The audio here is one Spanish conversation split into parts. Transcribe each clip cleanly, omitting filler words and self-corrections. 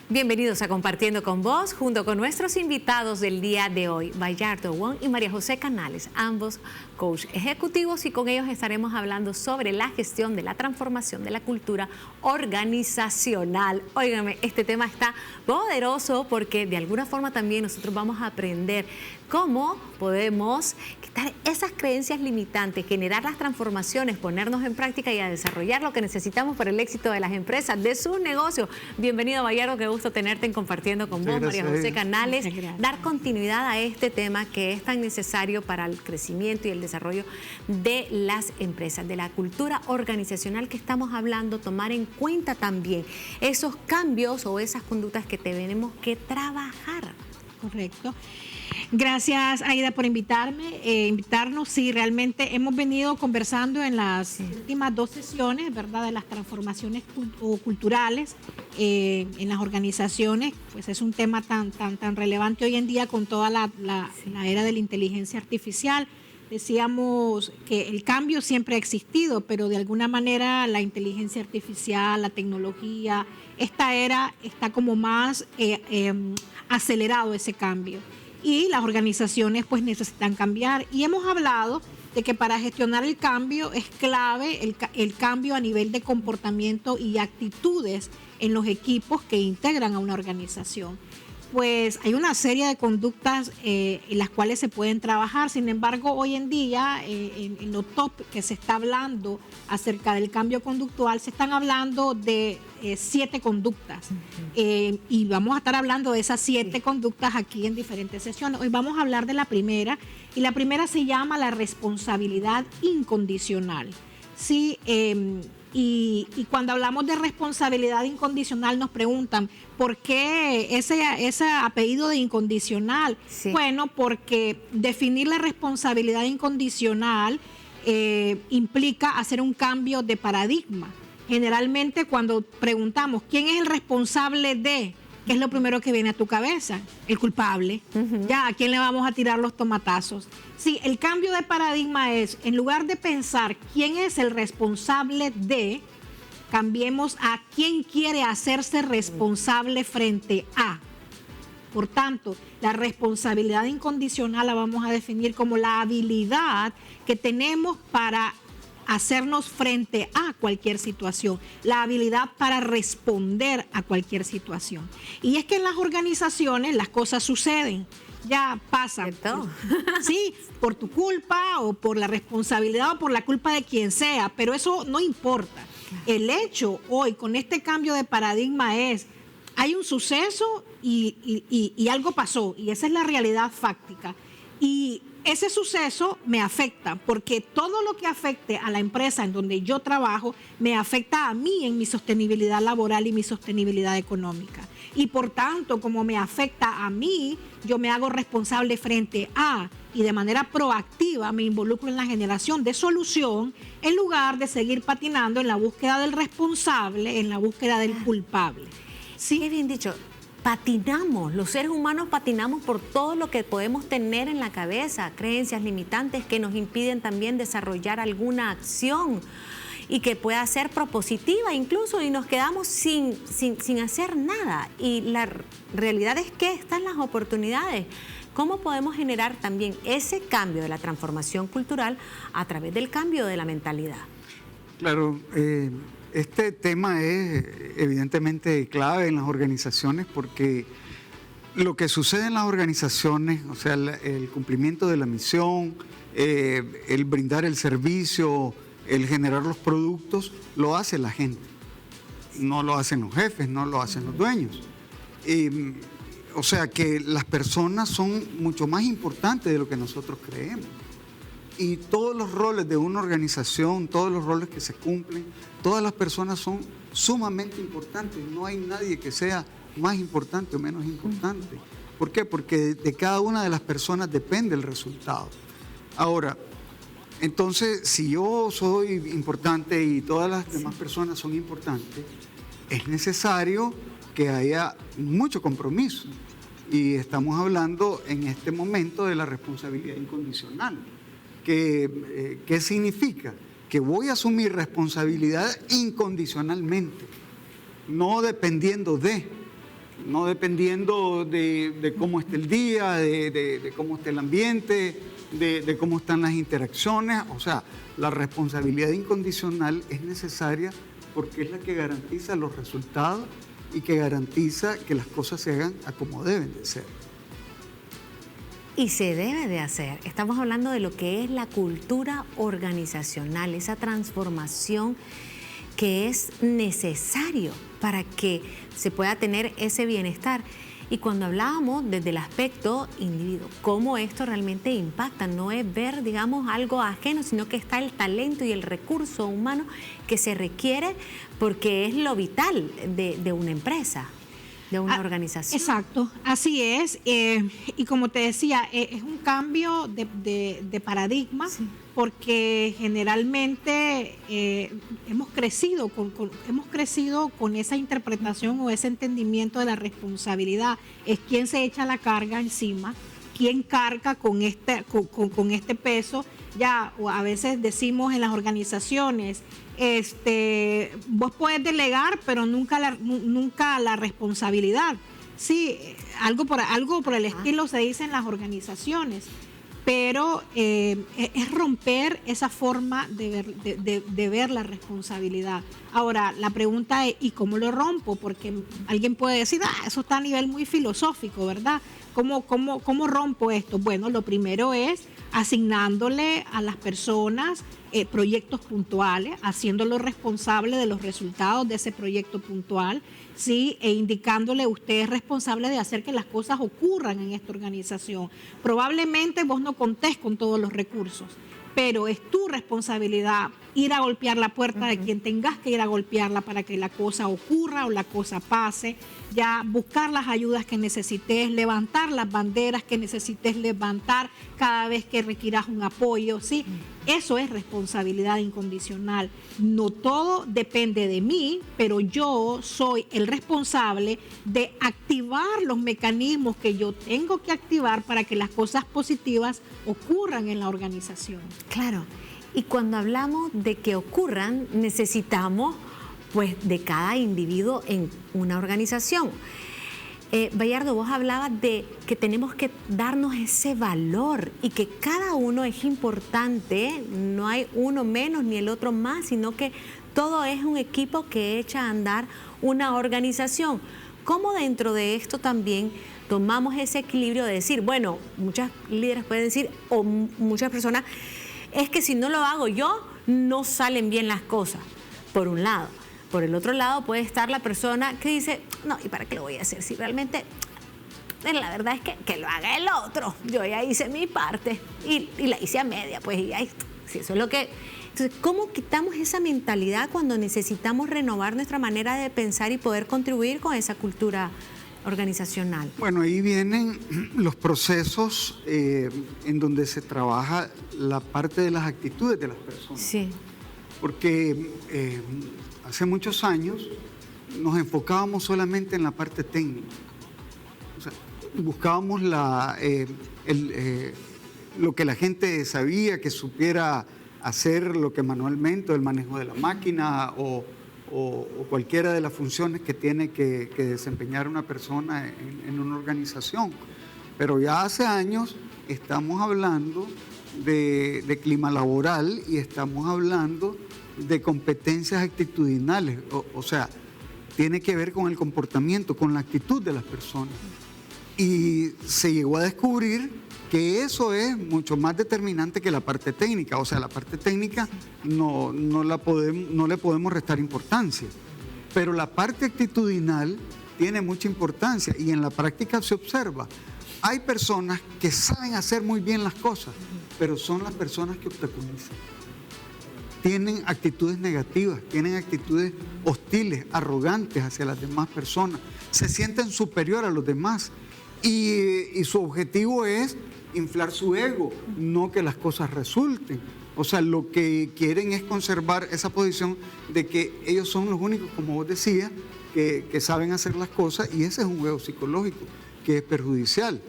Bienvenidos a Compartiendo con Vos, junto con nuestros invitados del día de hoy, Bayardo Wong y María José Canales, ambos coach ejecutivos, y con ellos estaremos hablando sobre la gestión de la transformación de la cultura organizacional. Óigame, este tema está poderoso porque de alguna forma también nosotros vamos a aprender cómo podemos quitar esas creencias limitantes, generar las transformaciones, ponernos en práctica y a desarrollar lo que necesitamos para el éxito de las empresas, de sus negocios. Bienvenido, Bayardo, qué gusto tenerte en Compartiendo con Vos, María José Canales. Dar continuidad a este tema que es tan necesario para el crecimiento y el desarrollo de las empresas, de la cultura organizacional que estamos hablando, tomar en cuenta también esos cambios o esas conductas que tenemos que trabajar. Correcto. Gracias, Aida, por invitarnos. Sí, realmente hemos venido conversando en las últimas 2 sesiones, ¿verdad?, de las transformaciones culturales en las organizaciones. Pues es un tema tan relevante hoy en día con toda la era de la inteligencia artificial. Decíamos que el cambio siempre ha existido, pero de alguna manera la inteligencia artificial, la tecnología, esta era está como más acelerado ese cambio. Y las organizaciones pues necesitan cambiar. Y hemos hablado de que para gestionar el cambio es clave el cambio a nivel de comportamiento y actitudes en los equipos que integran a una organización. Pues hay una serie de conductas en las cuales se pueden trabajar. Sin embargo, hoy en día, en lo top que se está hablando acerca del cambio conductual, se están hablando de 7 conductas. Y vamos a estar hablando de esas 7 conductas aquí en diferentes sesiones. Hoy vamos a hablar de la primera, y la primera se llama la responsabilidad incondicional. Sí, y cuando hablamos de responsabilidad incondicional nos preguntan, ¿por qué ese apellido de incondicional? Sí. Bueno, porque definir la responsabilidad incondicional implica hacer un cambio de paradigma. Generalmente cuando preguntamos, ¿quién es el responsable de...? ¿Qué es lo primero que viene a tu cabeza? El culpable. Ya, ¿a quién le vamos a tirar los tomatazos? Sí, el cambio de paradigma es, en lugar de pensar quién es el responsable de, cambiemos a quién quiere hacerse responsable frente a. Por tanto, la responsabilidad incondicional la vamos a definir como la habilidad que tenemos para hacernos frente a cualquier situación, la habilidad para responder a cualquier situación. Y es que en las organizaciones las cosas suceden, ya pasan. Sí, por tu culpa o por la responsabilidad o por la culpa de quien sea, pero eso no importa. El hecho hoy con este cambio de paradigma es, hay un suceso y algo pasó, y esa es la realidad fáctica. Y ese suceso me afecta, porque todo lo que afecte a la empresa en donde yo trabajo me afecta a mí en mi sostenibilidad laboral y mi sostenibilidad económica. Y por tanto, como me afecta a mí, yo me hago responsable frente a, y de manera proactiva me involucro en la generación de solución, en lugar de seguir patinando en la búsqueda del responsable, en la búsqueda del culpable. Sí, qué bien dicho. Patinamos, los seres humanos patinamos por todo lo que podemos tener en la cabeza, creencias limitantes que nos impiden también desarrollar alguna acción y que pueda ser propositiva incluso, y nos quedamos sin hacer nada. Y la realidad es que están las oportunidades. ¿Cómo podemos generar también ese cambio de la transformación cultural a través del cambio de la mentalidad? Claro, este tema es evidentemente clave en las organizaciones, porque lo que sucede en las organizaciones, o sea, el cumplimiento de la misión, el brindar el servicio, el generar los productos, lo hace la gente. No lo hacen los jefes, no lo hacen los dueños. O sea que las personas son mucho más importantes de lo que nosotros creemos. Y todos los roles de una organización, todos los roles que se cumplen, todas las personas son sumamente importantes. No hay nadie que sea más importante o menos importante. ¿Por qué? Porque de cada una de las personas depende el resultado. Ahora, entonces, si yo soy importante y todas las demás personas son importantes, es necesario que haya mucho compromiso. Y estamos hablando en este momento de la responsabilidad incondicional. ¿Qué significa? Que voy a asumir responsabilidad incondicionalmente, no dependiendo de. no dependiendo de cómo esté el día, de cómo esté el ambiente, de cómo están las interacciones. O sea, la responsabilidad incondicional es necesaria porque es la que garantiza los resultados y que garantiza que las cosas se hagan a como deben de ser. Y se debe de hacer. Estamos hablando de lo que es la cultura organizacional, esa transformación que es necesario para que se pueda tener ese bienestar. Y cuando hablábamos desde el aspecto individuo, cómo esto realmente impacta, no es ver, digamos, algo ajeno, sino que está el talento y el recurso humano que se requiere porque es lo vital de una empresa, de una organización. Exacto, así es. Y como te decía, es un cambio de paradigma, sí, porque generalmente hemos crecido con esa interpretación o ese entendimiento de la responsabilidad. Es quien se echa la carga encima, quien carga con este peso. Ya, o a veces decimos en las organizaciones, vos podés delegar, pero nunca la responsabilidad. Sí, algo por el estilo se dice en las organizaciones, pero es romper esa forma de ver la responsabilidad. Ahora, la pregunta es, ¿y cómo lo rompo? Porque alguien puede decir, eso está a nivel muy filosófico, ¿verdad? ¿Cómo rompo esto? Bueno, lo primero es asignándole a las personas proyectos puntuales, haciéndolo responsable de los resultados de ese proyecto puntual, ¿sí? E indicándole, usted es responsable de hacer que las cosas ocurran en esta organización. Probablemente vos no contés con todos los recursos, pero es tu responsabilidad ir a golpear la puerta de quien tengas que ir a golpearla para que la cosa ocurra o la cosa pase, ya buscar las ayudas que necesites, levantar las banderas que necesites levantar cada vez que requieras un apoyo, ¿sí? Eso es responsabilidad incondicional. No todo depende de mí, pero yo soy el responsable de activar los mecanismos que yo tengo que activar para que las cosas positivas ocurran en la organización. Claro. Y cuando hablamos de que ocurran, necesitamos pues de cada individuo en una organización. Bayardo, vos hablabas de que tenemos que darnos ese valor y que cada uno es importante, no hay uno menos ni el otro más, sino que todo es un equipo que echa a andar una organización. ¿Cómo dentro de esto también tomamos ese equilibrio de decir, bueno, muchos líderes pueden decir, o muchas personas, es que si no lo hago yo, no salen bien las cosas, por un lado. Por el otro lado puede estar la persona que dice, no, ¿y para qué lo voy a hacer? Si realmente, la verdad es que lo haga el otro. Yo ya hice mi parte y la hice a media, pues, y ahí, si eso es lo que... Entonces, ¿cómo quitamos esa mentalidad cuando necesitamos renovar nuestra manera de pensar y poder contribuir con esa cultura organizacional? Bueno, ahí vienen los procesos en donde se trabaja la parte de las actitudes de las personas. Sí. Porque hace muchos años nos enfocábamos solamente en la parte técnica. O sea, buscábamos lo que la gente sabía, que supiera hacer lo que manualmente, el manejo de la máquina o cualquiera de las funciones que tiene que desempeñar una persona en una organización. Pero ya hace años estamos hablando de clima laboral y estamos hablando de competencias actitudinales, o sea, tiene que ver con el comportamiento, con la actitud de las personas. Y se llegó a descubrir que eso es mucho más determinante que la parte técnica. O sea, la parte técnica no le podemos restar importancia, pero la parte actitudinal tiene mucha importancia y en la práctica se observa. Hay personas que saben hacer muy bien las cosas, pero son las personas que obstaculizan. Tienen actitudes negativas, tienen actitudes hostiles, arrogantes hacia las demás personas, se sienten superior a los demás y su objetivo es inflar su ego, no que las cosas resulten. O sea, lo que quieren es conservar esa posición de que ellos son los únicos, como vos decías, que saben hacer las cosas, y ese es un juego psicológico que es perjudicial.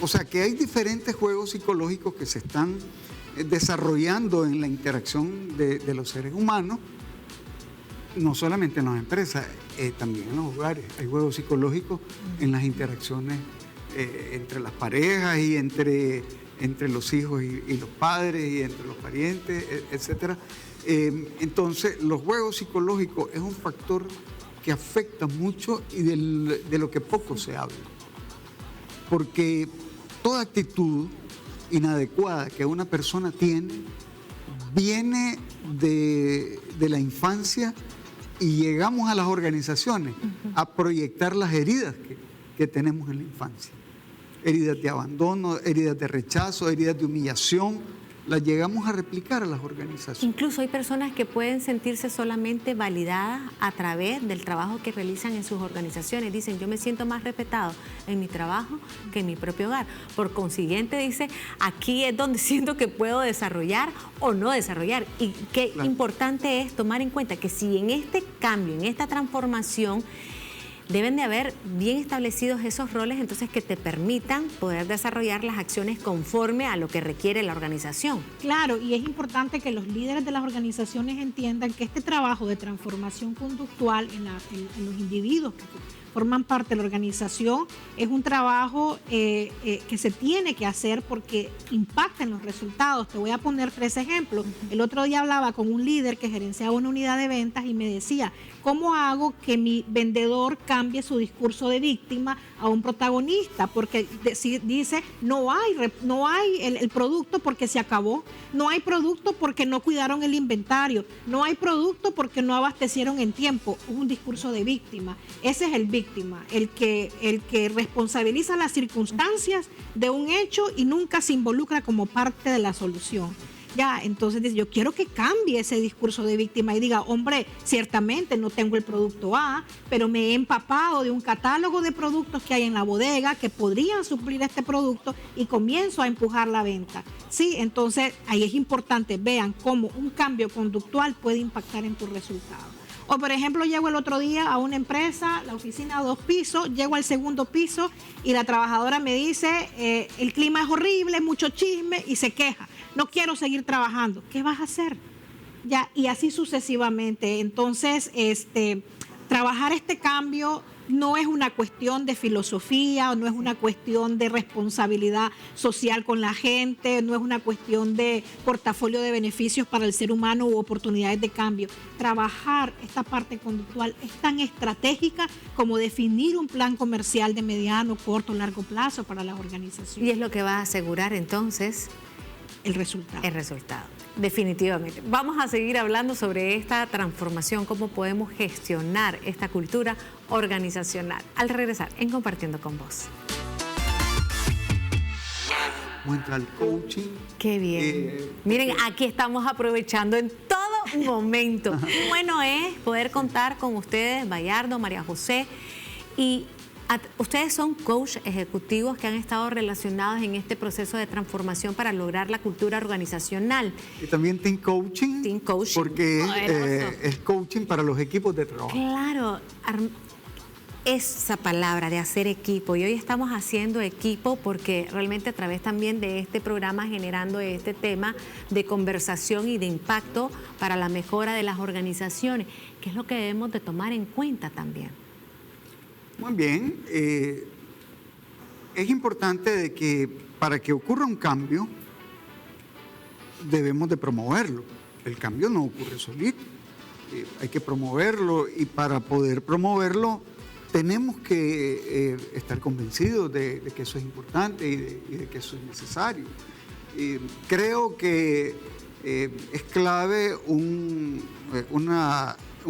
O sea, que hay diferentes juegos psicológicos que se están desarrollando en la interacción de los seres humanos, no solamente en las empresas, también en los hogares. Hay juegos psicológicos en las interacciones entre las parejas y entre los hijos y los padres y entre los parientes, etcétera. Entonces, los juegos psicológicos es un factor que afecta mucho y de lo que poco se habla. Porque toda actitud inadecuada que una persona tiene viene de la infancia y llegamos a las organizaciones a proyectar las heridas que tenemos en la infancia. Heridas de abandono, heridas de rechazo, heridas de humillación, las llegamos a replicar a las organizaciones. Incluso hay personas que pueden sentirse solamente validadas a través del trabajo que realizan en sus organizaciones. Dicen, yo me siento más respetado en mi trabajo que en mi propio hogar. Por consiguiente, dice, aquí es donde siento que puedo desarrollar o no desarrollar. Y qué importante es tomar en cuenta que si en este cambio, en esta transformación, deben de haber bien establecidos esos roles, entonces que te permitan poder desarrollar las acciones conforme a lo que requiere la organización. Claro, y es importante que los líderes de las organizaciones entiendan que este trabajo de transformación conductual en los individuos que forman parte de la organización es un trabajo que se tiene que hacer porque impacta en los resultados. Te voy a poner 3 ejemplos. El otro día hablaba con un líder que gerenciaba una unidad de ventas y me decía, ¿cómo hago que mi vendedor cambie su discurso de víctima a un protagonista? Porque dice, no hay el producto porque se acabó, no hay producto porque no cuidaron el inventario, no hay producto porque no abastecieron en tiempo. Es un discurso de víctima. Ese es el víctima, el que responsabiliza las circunstancias de un hecho y nunca se involucra como parte de la solución. Ya, entonces dice, yo quiero que cambie ese discurso de víctima y diga, hombre, ciertamente no tengo el producto A, pero me he empapado de un catálogo de productos que hay en la bodega que podrían suplir este producto y comienzo a empujar la venta. Sí, entonces ahí es importante, vean cómo un cambio conductual puede impactar en tus resultados. O por ejemplo, llego el otro día a una empresa, la oficina a 2 pisos, llego al 2.º piso y la trabajadora me dice, el clima es horrible, mucho chisme y se queja. No quiero seguir trabajando. ¿Qué vas a hacer? Ya, y así sucesivamente. Entonces, trabajar este cambio no es una cuestión de filosofía, no es una cuestión de responsabilidad social con la gente, no es una cuestión de portafolio de beneficios para el ser humano u oportunidades de cambio. Trabajar esta parte conductual es tan estratégica como definir un plan comercial de mediano, corto, largo plazo para las organizaciones. Y es lo que va a asegurar entonces el resultado. El resultado, definitivamente. Vamos a seguir hablando sobre esta transformación, cómo podemos gestionar esta cultura organizacional. Al regresar en Compartiendo con Vos. Muestra el coaching. Qué bien. Miren, aquí estamos aprovechando en todo momento. Qué bueno es poder contar con ustedes, Bayardo, María José, y ustedes son coach ejecutivos que han estado relacionados en este proceso de transformación para lograr la cultura organizacional. Y también Team Coaching. Team Coaching. Porque es coaching para los equipos de trabajo. Claro, esa palabra de hacer equipo. Y hoy estamos haciendo equipo porque realmente a través también de este programa generando este tema de conversación y de impacto para la mejora de las organizaciones, que es lo que debemos de tomar en cuenta también. Muy bien, es importante de que para que ocurra un cambio debemos de promoverlo. El cambio no ocurre solito, hay que promoverlo y para poder promoverlo tenemos que estar convencidos de que eso es importante y de que eso es necesario. Creo que es clave un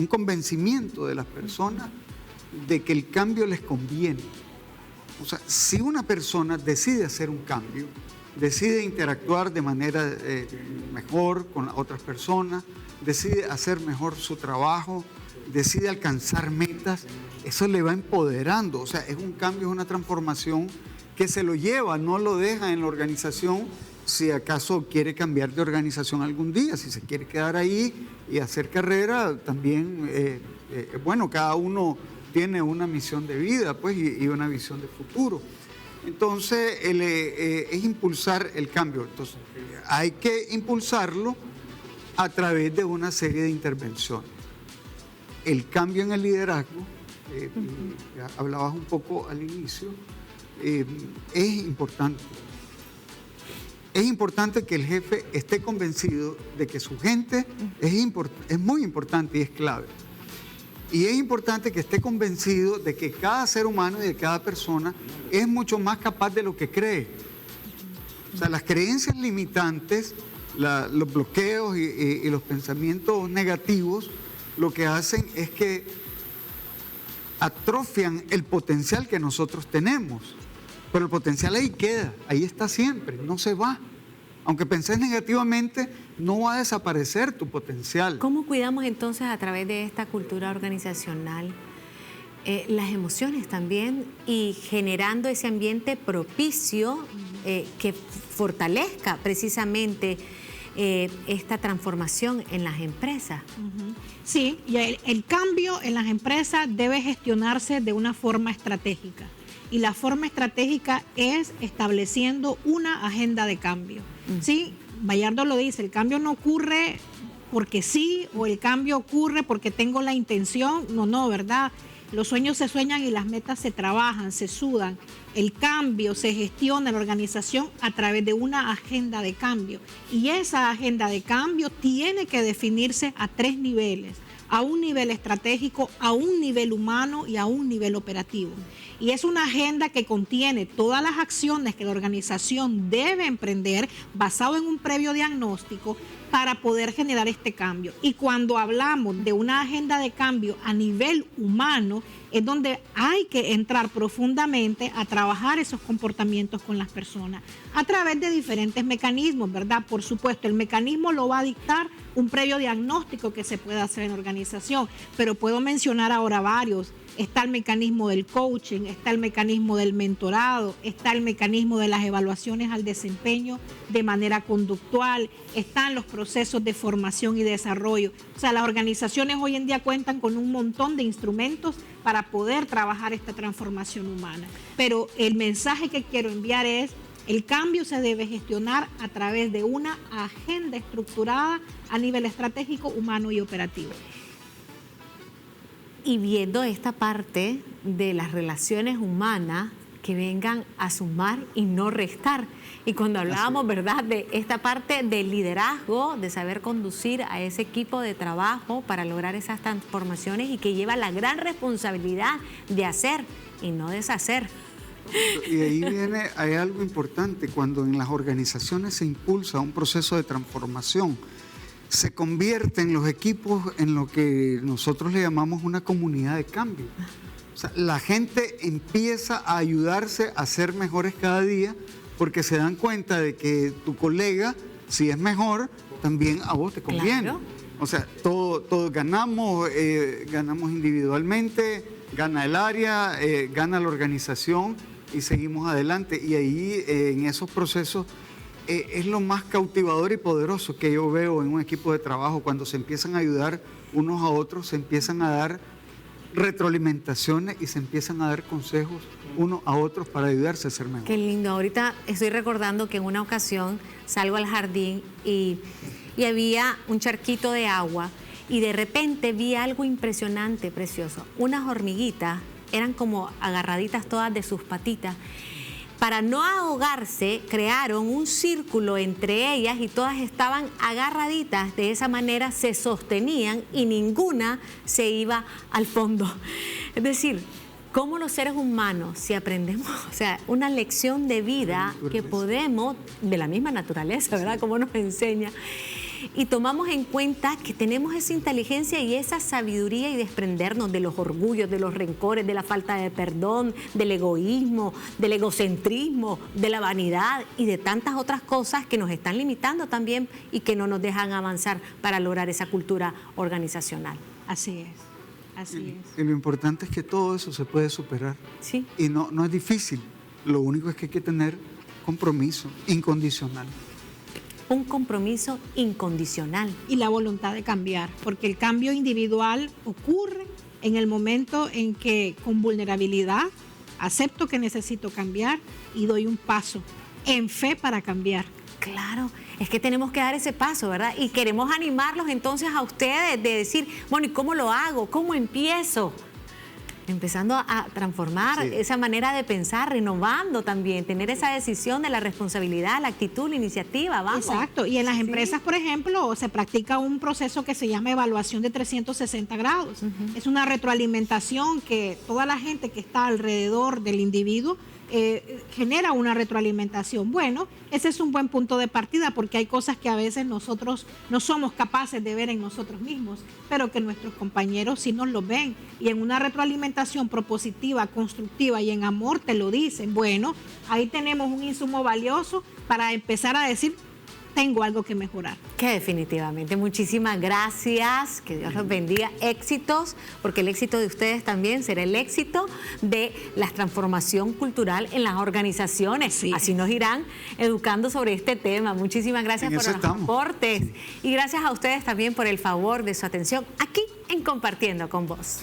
convencimiento de las personas de que el cambio les conviene. O sea, si una persona decide hacer un cambio, decide interactuar de manera mejor con otras personas, decide hacer mejor su trabajo, decide alcanzar metas, eso le va empoderando. O sea, es un cambio, es una transformación que se lo lleva, no lo deja en la organización si acaso quiere cambiar de organización algún día, si se quiere quedar ahí y hacer carrera, también, bueno, cada uno tiene una misión de vida, pues, y una visión de futuro. Entonces, es impulsar el cambio. Entonces, hay que impulsarlo a través de una serie de intervenciones. el cambio en el liderazgo, ya hablabas un poco al inicio, es importante. Es importante que el jefe esté convencido de que su gente es muy importante y es clave. Y es importante que esté convencido de que cada ser humano y de cada persona es mucho más capaz de lo que cree. O sea, las creencias limitantes, los bloqueos y los pensamientos negativos, lo que hacen es que atrofian el potencial que nosotros tenemos. Pero el potencial ahí queda, ahí está siempre, no se va. Aunque penses negativamente, no va a desaparecer tu potencial. ¿Cómo cuidamos entonces a través de esta cultura organizacional las emociones también y generando ese ambiente propicio que fortalezca precisamente esta transformación en las empresas? Sí, y el cambio en las empresas debe gestionarse de una forma estratégica. Y la forma estratégica es estableciendo una agenda de cambio. Sí, Bayardo lo dice, el cambio no ocurre porque sí, o el cambio ocurre porque tengo la intención. No, ¿verdad? Los sueños se sueñan y las metas se trabajan, se sudan. El cambio se gestiona en la organización a través de una agenda de cambio. Y esa agenda de cambio tiene que definirse a 3 niveles. A un nivel estratégico, a un nivel humano y a un nivel operativo. Y es una agenda que contiene todas las acciones que la organización debe emprender basado en un previo diagnóstico para poder generar este cambio. Y cuando hablamos de una agenda de cambio a nivel humano, es donde hay que entrar profundamente a trabajar esos comportamientos con las personas a través de diferentes mecanismos, ¿verdad? Por supuesto, el mecanismo lo va a dictar un previo diagnóstico que se pueda hacer en la organización, pero puedo mencionar ahora varios. Está el mecanismo del coaching, está el mecanismo del mentorado, está el mecanismo de las evaluaciones al desempeño de manera conductual, están los procesos de formación y desarrollo. O sea, las organizaciones hoy en día cuentan con un montón de instrumentos para poder trabajar esta transformación humana. Pero el mensaje que quiero enviar es: el cambio se debe gestionar a través de una agenda estructurada a nivel estratégico, humano y operativo. Y viendo esta parte de las relaciones humanas que vengan a sumar y no restar. Y cuando hablábamos, ¿verdad?, de esta parte del liderazgo, de saber conducir a ese equipo de trabajo para lograr esas transformaciones y que lleva la gran responsabilidad de hacer y no deshacer. Y ahí hay algo importante, cuando en las organizaciones se impulsa un proceso de transformación, se convierten los equipos en lo que nosotros le llamamos una comunidad de cambio. O sea, la gente empieza a ayudarse a ser mejores cada día porque se dan cuenta de que tu colega, si es mejor, también a vos te conviene. Claro. O sea, todos ganamos, ganamos individualmente, gana el área, gana la organización y seguimos adelante. Y ahí en esos procesos es lo más cautivador y poderoso que yo veo en un equipo de trabajo, cuando se empiezan a ayudar unos a otros, se empiezan a dar retroalimentaciones y se empiezan a dar consejos unos a otros para ayudarse a ser mejor. Qué lindo. Ahorita estoy recordando que en una ocasión salgo al jardín y había un charquito de agua y de repente vi algo impresionante, precioso. Unas hormiguitas, eran como agarraditas todas de sus patitas. Para no ahogarse, crearon un círculo entre ellas y todas estaban agarraditas. De esa manera se sostenían y ninguna se iba al fondo. Es decir, cómo los seres humanos, si aprendemos, o sea, una lección de vida que podemos, de la misma naturaleza, ¿verdad? Como nos enseña, y tomamos en cuenta que tenemos esa inteligencia y esa sabiduría y desprendernos de los orgullos, de los rencores, de la falta de perdón, del egoísmo, del egocentrismo, de la vanidad y de tantas otras cosas que nos están limitando también y que no nos dejan avanzar para lograr esa cultura organizacional. Así es. Así es. Y lo importante es que todo eso se puede superar. Sí. Y no es difícil. Lo único es que hay que tener compromiso incondicional. Un compromiso incondicional. Y la voluntad de cambiar, porque el cambio individual ocurre en el momento en que con vulnerabilidad acepto que necesito cambiar y doy un paso en fe para cambiar. Claro, es que tenemos que dar ese paso, ¿verdad? Y queremos animarlos entonces a ustedes de decir, bueno, ¿y cómo lo hago? ¿Cómo empiezo? Empezando a transformar esa manera de pensar, renovando también, tener esa decisión de la responsabilidad, la actitud, la iniciativa, vamos. Exacto, y en las empresas, por ejemplo, se practica un proceso que se llama evaluación de 360 grados. Es una retroalimentación que toda la gente que está alrededor del individuo genera una retroalimentación. Bueno, ese es un buen punto de partida porque hay cosas que a veces nosotros no somos capaces de ver en nosotros mismos, pero que nuestros compañeros sí nos lo ven. Y en una retroalimentación propositiva, constructiva y en amor te lo dicen. Bueno, ahí tenemos un insumo valioso para empezar a decir, tengo algo que mejorar. Que definitivamente. Muchísimas gracias. Que Dios los bendiga. Éxitos, porque el éxito de ustedes también será el éxito de la transformación cultural en las organizaciones. Sí. Así nos irán educando sobre este tema. Muchísimas gracias por los aportes. Y gracias a ustedes también por el favor de su atención aquí en Compartiendo con Vos.